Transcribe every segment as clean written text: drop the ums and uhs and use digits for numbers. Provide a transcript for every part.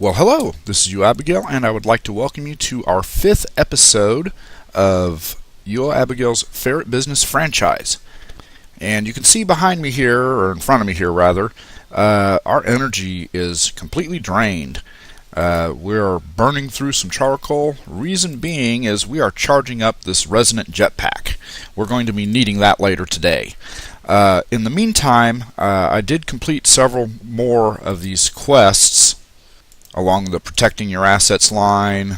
Well, hello, this is UOAbigail, and I would like to welcome you to our 5th episode of UOAbigail's Ferret Business franchise. And you can see behind me here, or in front of me here rather, our energy is completely drained. We're burning through some charcoal. Reason being is we are charging up this resonant jetpack. We're going to be needing that later today. In the meantime, I did complete several more of these quests along the protecting your assets line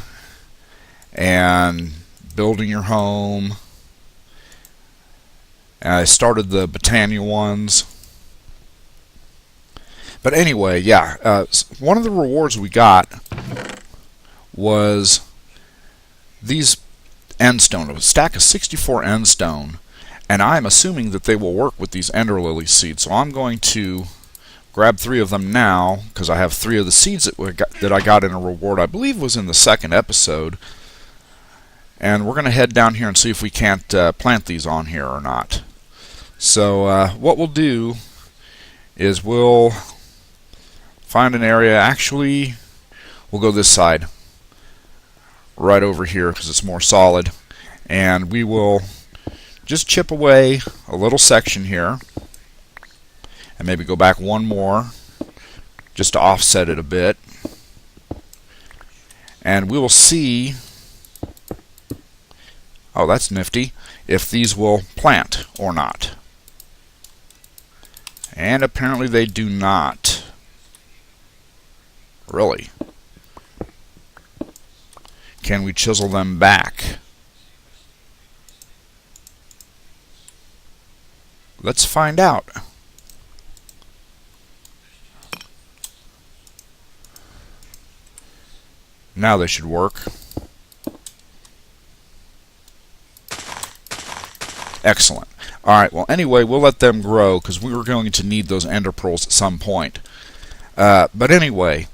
and building your home. And I started the Botania ones. But anyway, yeah, one of the rewards we got was these endstone, a stack of 64 endstone, and I'm assuming that they will work with these ender lily seeds. So I'm going to grab 3 of them now, because I have 3 of the seeds that I got in a reward, I believe was in the 2nd episode. And we're going to head down here and see if we can't plant these on here or not. So what we'll do is we'll find an area. Actually, we'll go this side, right over here, because it's more solid. And we will just chip away a little section here. And maybe go back one more just to offset it a bit, and we will see, oh, that's nifty, if these will plant or not. And apparently they do not. Really. Can we chisel them back? Let's find out. Now they should work. Excellent. Alright, well anyway, we'll let them grow because we were going to need those ender pearls at some point. But anyway,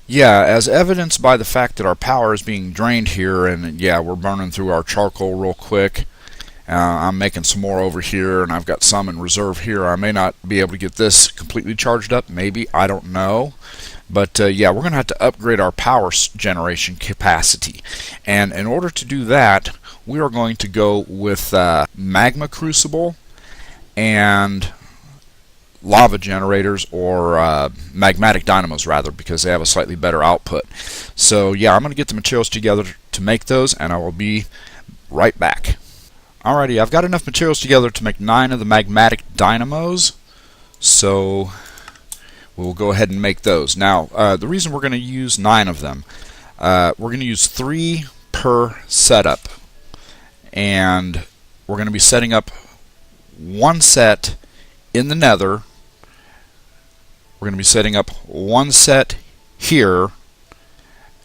yeah, as evidenced by the fact that our power is being drained here, and yeah, we're burning through our charcoal real quick. I'm making some more over here, and I've got some in reserve here. I may not be able to get this completely charged up, maybe, I don't know. But yeah, we're going to have to upgrade our power generation capacity. And in order to do that, we are going to go with magma crucible and lava generators, or magmatic dynamos rather, because they have a slightly better output. So yeah, I'm going to get the materials together to make those, and I will be right back. Alrighty, I've got enough materials together to make 9 of the magmatic dynamos, so we'll go ahead and make those. Now, the reason we're going to use 9 of them, we're going to use 3 per setup, and we're going to be setting up 1 set in the Nether. We're going to be setting up 1 set here,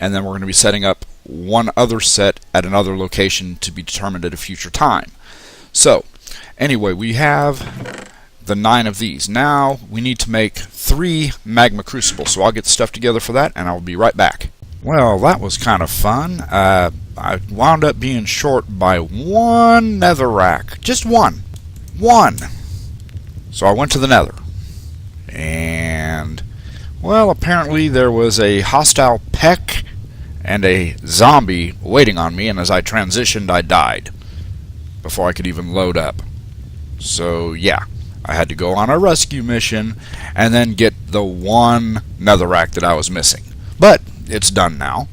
and then we're going to be setting up 1 other set at another location to be determined at a future time. So, anyway, we have the 9 of these. Now we need to make 3 magma crucibles, so I'll get the stuff together for that, and I'll be right back. Well, that was kind of fun. I wound up being short by 1 nether rack. Just 1. So I went to the Nether, and well, apparently there was a hostile peck and a zombie waiting on me, and as I transitioned I died before I could even load up. So yeah, I had to go on a rescue mission and then get the 1 netherrack that I was missing. But it's done now.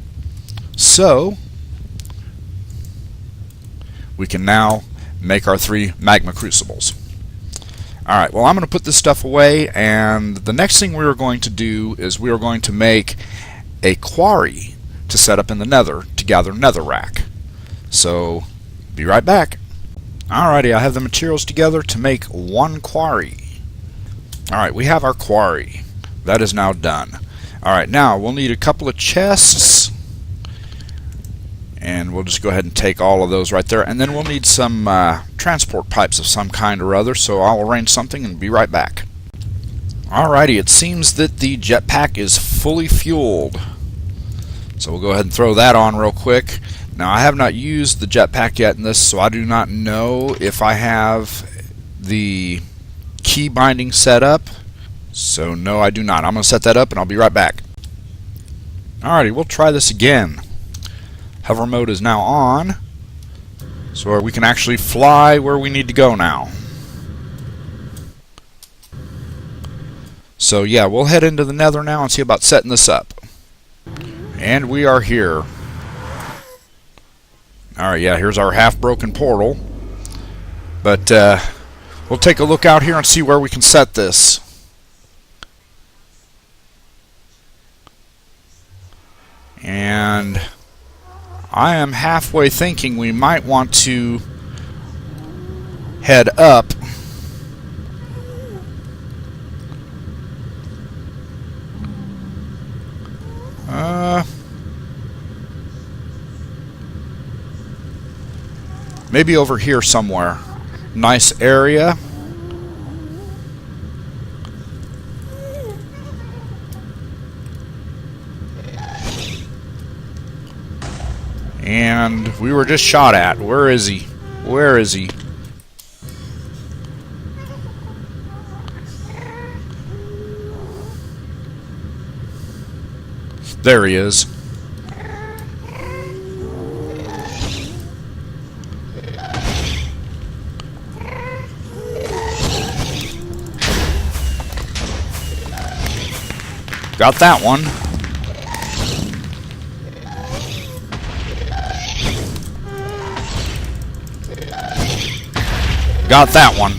So we can now make our 3 magma crucibles. Alright, well I'm going to put this stuff away, and the next thing we are going to do is we are going to make a quarry to set up in the Nether to gather netherrack. So be right back. Alrighty, I have the materials together to make 1 quarry. Alright, we have our quarry. That is now done. Alright, now we'll need a couple of chests, and we'll just go ahead and take all of those right there, and then we'll need some transport pipes of some kind or other, so I'll arrange something and be right back. Alrighty, it seems that the jetpack is fully fueled, so we'll go ahead and throw that on real quick. Now, I have not used the jetpack yet in this, so I do not know if I have the key binding set up. So no, I do not. I'm going to set that up and I'll be right back. Alrighty, we'll try this again. Hover mode is now on, so we can actually fly where we need to go now. So yeah, we'll head into the Nether now and see about setting this up. And we are here. Alright, yeah, here's our half-broken portal. But we'll take a look out here and see where we can set this. And I am halfway thinking we might want to head up. Maybe over here somewhere. Nice area. And we were just shot at. Where is he? Where is he? There he is. Got that one. Got that one.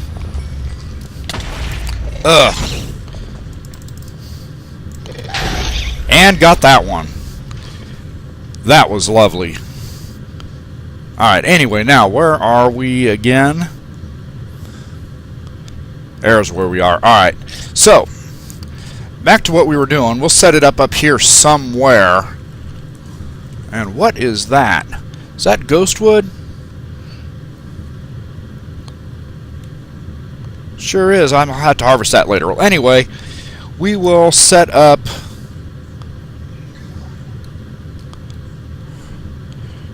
Ugh. And got that one. That was lovely. Alright, anyway, now where are we again? There's where we are. Alright, so back to what we were doing. We'll set it up here somewhere. And what is that? Is that ghostwood? Sure is. I'll have to harvest that later. Well, anyway, we will set up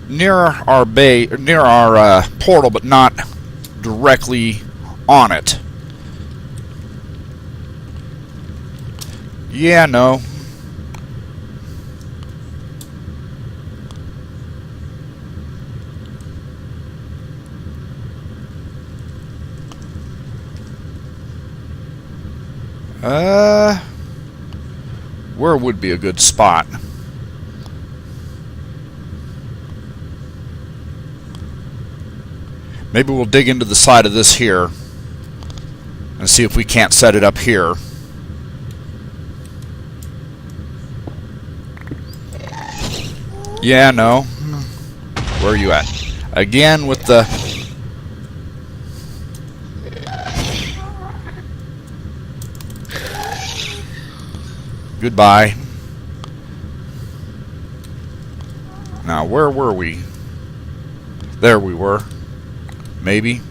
near our portal, but not directly on it. Yeah, no. Where would be a good spot? Maybe we'll dig into the side of this here and see if we can't set it up here. Yeah, no. Where are you at? Again with the... Goodbye. Now, where were we? There we were. Maybe.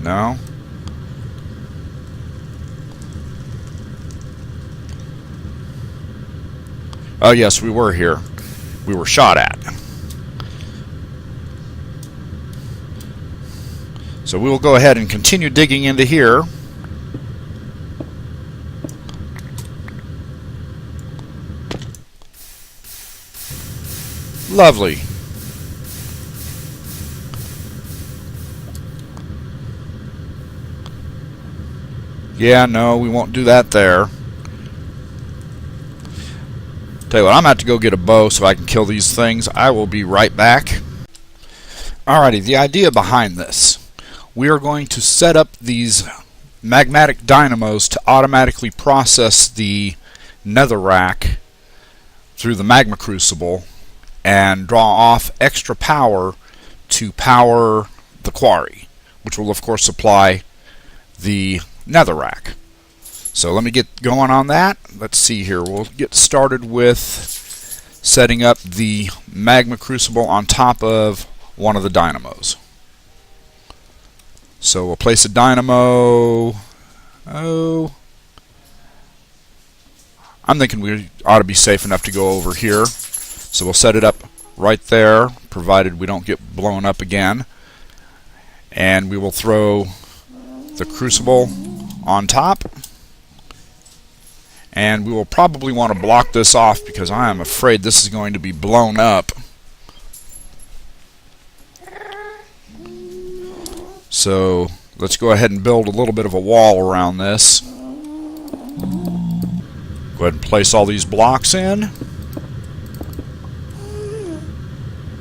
No. Oh, yes, we were here. We were shot at. So we will go ahead and continue digging into here. Lovely. Yeah, no, we won't do that there. Tell you what, I'm going to have to go get a bow so I can kill these things. I will be right back. Alrighty, the idea behind this. We are going to set up these magmatic dynamos to automatically process the netherrack through the magma crucible and draw off extra power to power the quarry, which will of course supply the netherrack. So let me get going on that. Let's see here. We'll get started with setting up the magma crucible on top of one of the dynamos. So we'll place a dynamo. Oh, I'm thinking we ought to be safe enough to go over here. So we'll set it up right there, provided we don't get blown up again. And we will throw the crucible on top. And we will probably want to block this off because I am afraid this is going to be blown up. So let's go ahead and build a little bit of a wall around this. Go ahead and place all these blocks in.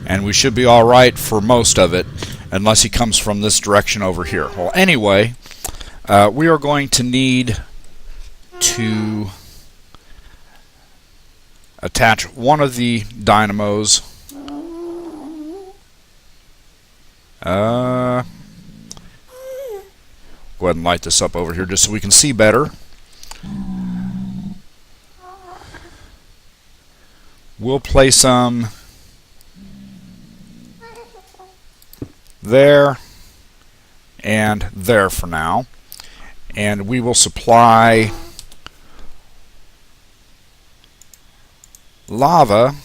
And we should be alright for most of it, unless he comes from this direction over here. Well, anyway, we are going to need to attach one of the dynamos. Go ahead and light this up over here just so we can see better. We'll place some there and there for now. And we will supply lava.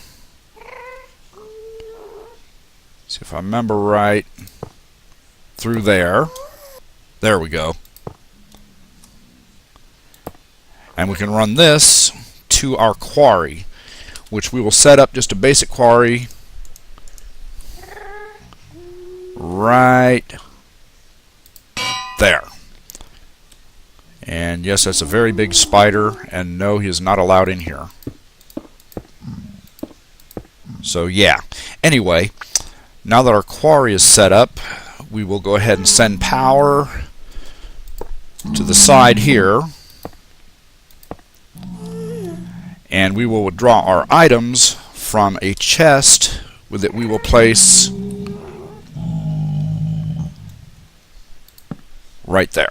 See if I remember right. Through there. There we go. And we can run this to our quarry, which we will set up just a basic quarry right there. And yes, that's a very big spider, and no, he is not allowed in here. So yeah. Anyway, now that our quarry is set up, we will go ahead and send power to the side here. And we will withdraw our items from a chest that we will place right there.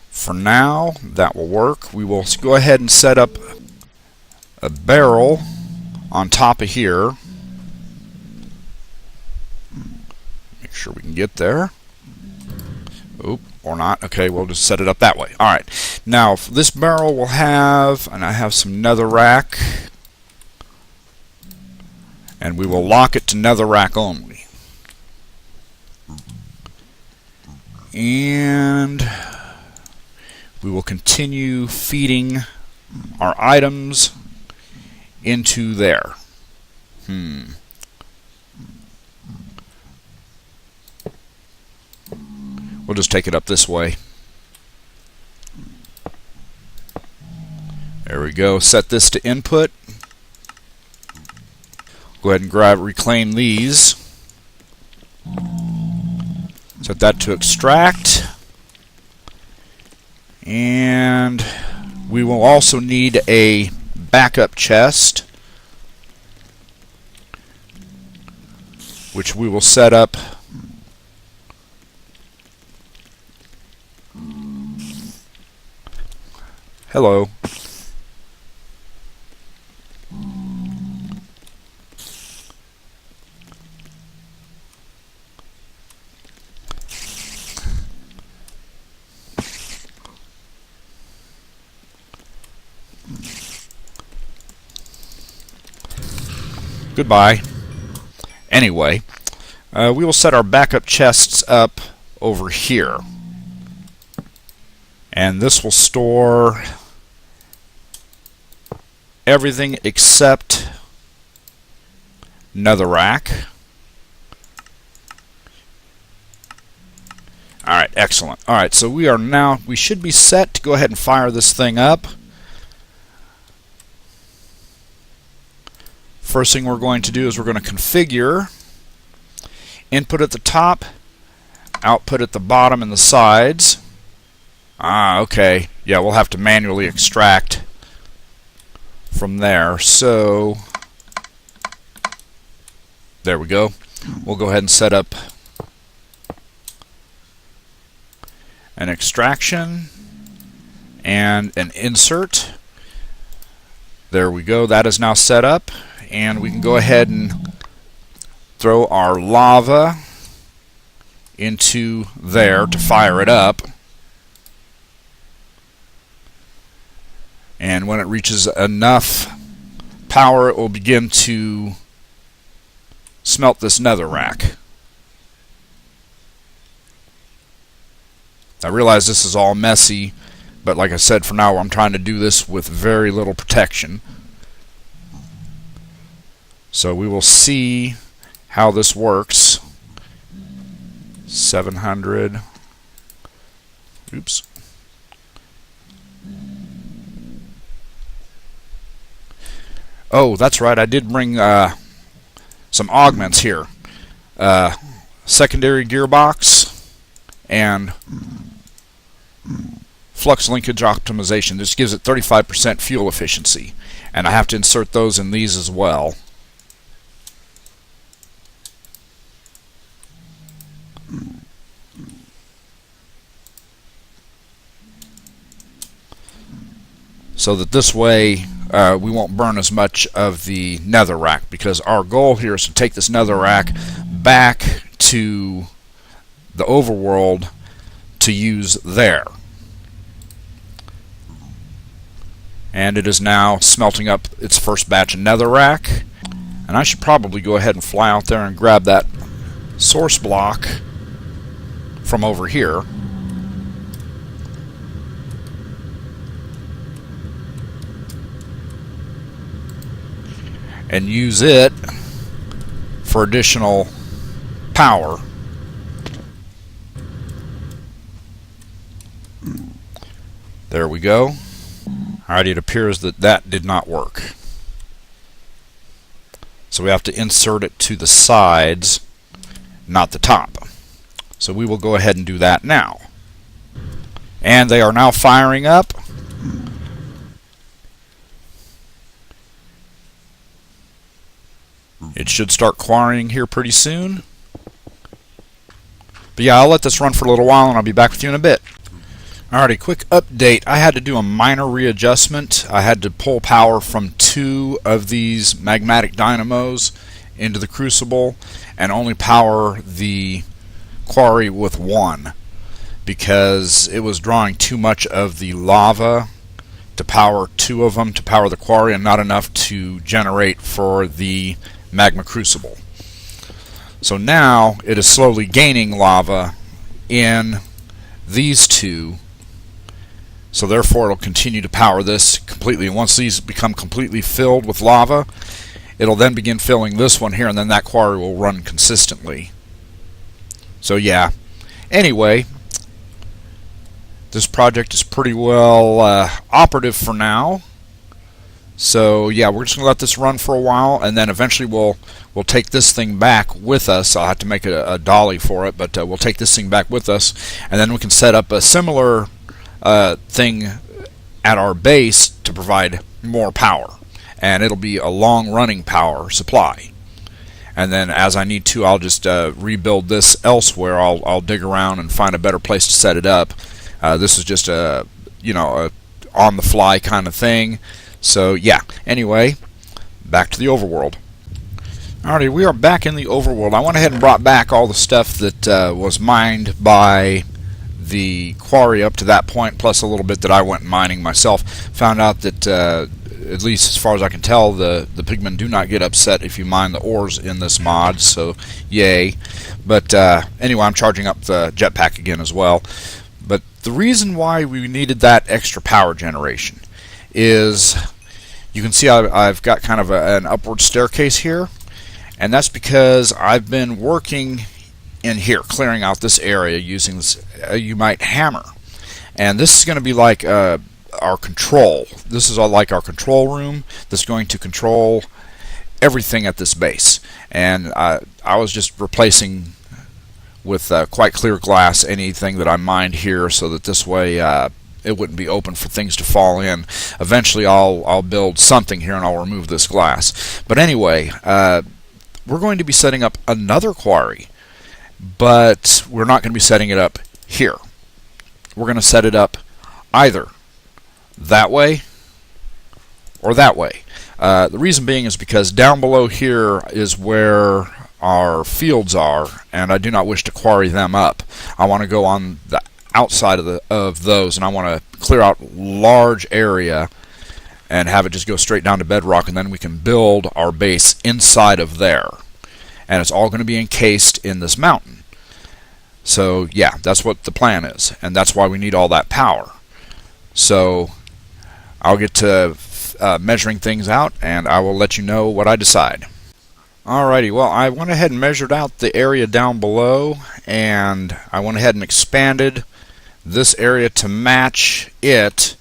For now, that will work. We will go ahead and set up a barrel on top of here. Make sure we can get there. Oop, or not. Okay, we'll just set it up that way. Alright, now this barrel will have, and I have some netherrack, and we will lock it to netherrack only. And we will continue feeding our items into there. We'll just take it up this way. There we go. Set this to input. Go ahead and reclaim these. Set that to extract. And we will also need a backup chest, which we will set up hello. Goodbye. Anyway, we will set our backup chests up over here. And this will store everything except netherrack. Alright, excellent. Alright, so we should be set to go ahead and fire this thing up. First thing we're going to do is we're going to configure input at the top, output at the bottom and the sides. Okay. Yeah, we'll have to manually extract from there. So there we go. We'll go ahead and set up an extraction and an insert. There we go. That is now set up. And we can go ahead and throw our lava into there to fire it up. And when it reaches enough power, it will begin to smelt this netherrack. I realize this is all messy, but like I said, for now I'm trying to do this with very little protection. So we will see how this works. 700. Oops. Oh, that's right, I did bring some augments here. Secondary gearbox and flux linkage optimization. This gives it 35% fuel efficiency, and I have to insert those in these as well. So that this way we won't burn as much of the netherrack, because our goal here is to take this netherrack back to the overworld to use there. And it is now smelting up its first batch of netherrack, and I should probably go ahead and fly out there and grab that source block from over here. And use it for additional power. There we go. Alright, it appears that that did not work. So we have to insert it to the sides, not the top. So we will go ahead and do that now. And they are now firing up. It should start quarrying here pretty soon. But yeah, I'll let this run for a little while and I'll be back with you in a bit. Alrighty, quick update. I had to do a minor readjustment. I had to pull power from 2 of these magmatic dynamos into the crucible and only power the quarry with 1, because it was drawing too much of the lava to power 2 of them to power the quarry, and not enough to generate for the magma crucible. So now it is slowly gaining lava in these 2, so therefore it'll continue to power this completely. And once these become completely filled with lava, it'll then begin filling this one here, and then that quarry will run consistently. So yeah, anyway, this project is pretty well operative for now. So yeah, we're just going to let this run for a while, and then eventually we'll take this thing back with us. I'll have to make a dolly for it, but we'll take this thing back with us, and then we can set up a similar thing at our base to provide more power. And it'll be a long-running power supply. And then as I need to, I'll just rebuild this elsewhere. I'll dig around and find a better place to set it up. This is just a on-the-fly kind of thing. So yeah, anyway, back to the overworld. Alrighty, we are back in the overworld. I went ahead and brought back all the stuff that was mined by the quarry up to that point, plus a little bit that I went mining myself. Found out that, at least as far as I can tell, the pigmen do not get upset if you mine the ores in this mod, so yay. But anyway, I'm charging up the jetpack again as well. But the reason why we needed that extra power generation is, you can see I've got kind of an upward staircase here, and that's because I've been working in here, clearing out this area using this Umite hammer. And this is going to be like our control. This is all like our control room that's going to control everything at this base. And I was just replacing with quite clear glass anything that I mined here, so that this way it wouldn't be open for things to fall in. Eventually I'll build something here and I'll remove this glass. But anyway, we're going to be setting up another quarry, but we're not going to be setting it up here. We're going to set it up either that way or that way. The reason being is because down below here is where our fields are, and I do not wish to quarry them up. I want to go on the outside of those, and I want to clear out large area and have it just go straight down to bedrock, and then we can build our base inside of there. and it's all going to be encased in this mountain. So yeah, that's what the plan is, and that's why we need all that power. So I'll get to measuring things out, and I will let you know what I decide. Alrighty, well, I went ahead and measured out the area down below, and I went ahead and expanded this area to match it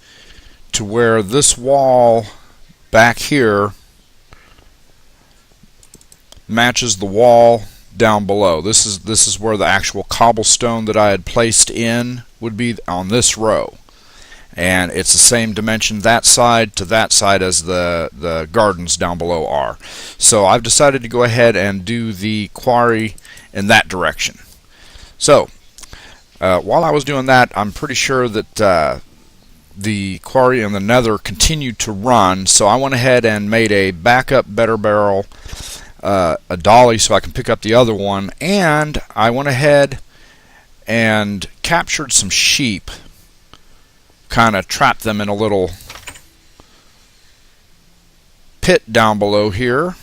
to where this wall back here matches the wall down below. This is where the actual cobblestone that I had placed in would be on this row, and it's the same dimension that side to that side as the gardens down below are. So I've decided to go ahead and do the quarry in that direction. So while I was doing that, I'm pretty sure that the quarry and the nether continued to run, so I went ahead and made a backup better barrel, a dolly so I can pick up the other one, and I went ahead and captured some sheep, kind of trapped them in a little pit down below here,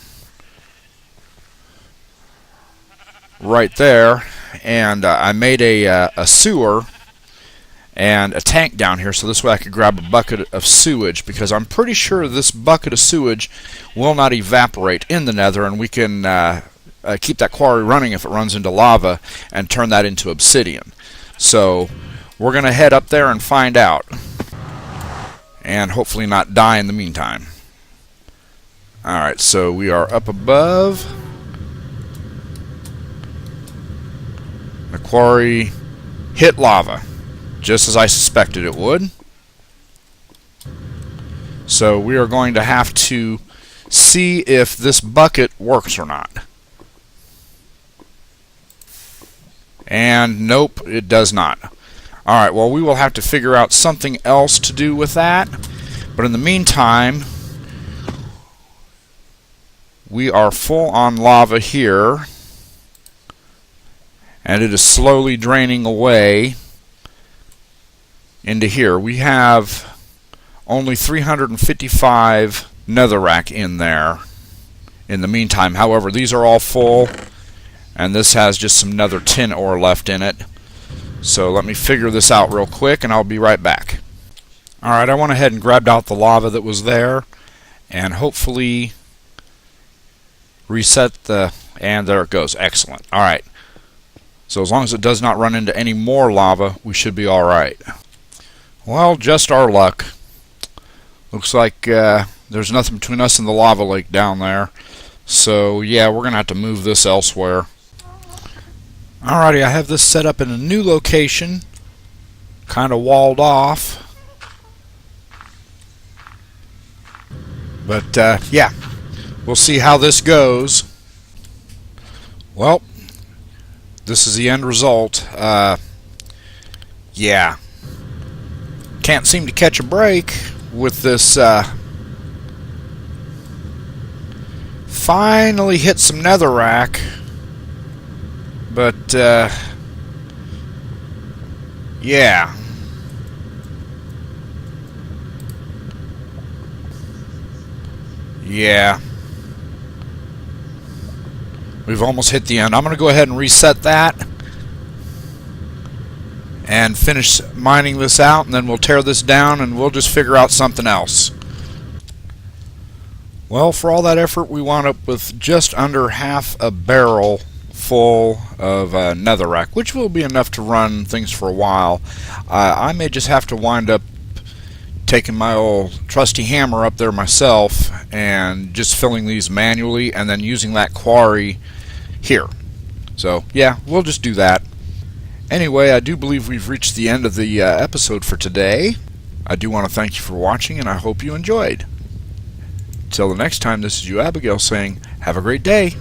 right there, and I made a sewer and a tank down here, so this way I could grab a bucket of sewage, because I'm pretty sure this bucket of sewage will not evaporate in the nether, and we can keep that quarry running if it runs into lava and turn that into obsidian. So we're going to head up there and find out, and hopefully not die in the meantime. Alright, so we are up above. The quarry hit lava, just as I suspected it would. So we are going to have to see if this bucket works or not. And nope, it does not. Alright, well, we will have to figure out something else to do with that. But in the meantime, we are full on lava here, and it is slowly draining away into here. We have only 355 netherrack in there in the meantime. However, these are all full, and this has just some nether tin ore left in it. So let me figure this out real quick, and I'll be right back. Alright, I went ahead and grabbed out the lava that was there, and hopefully reset the... and there it goes. Excellent. Alright. So as long as it does not run into any more lava, we should be alright. Well, just our luck. Looks like there's nothing between us and the lava lake down there. So yeah, we're going to have to move this elsewhere. Alrighty, I have this set up in a new location, kind of walled off. But yeah, we'll see how this goes. Well, this is the end result. Yeah. Can't seem to catch a break with this. Finally hit some netherrack, but yeah. Yeah. We've almost hit the end. I'm going to go ahead and reset that and finish mining this out, and then we'll tear this down and we'll just figure out something else. Well, for all that effort, we wound up with just under half a barrel full of netherrack, which will be enough to run things for a while. I may just have to wind up taking my old trusty hammer up there myself and just filling these manually and then using that quarry here. So yeah, we'll just do that. Anyway, I do believe we've reached the end of the episode for today. I do want to thank you for watching, and I hope you enjoyed. Till the next time, this is UOAbigail saying, have a great day.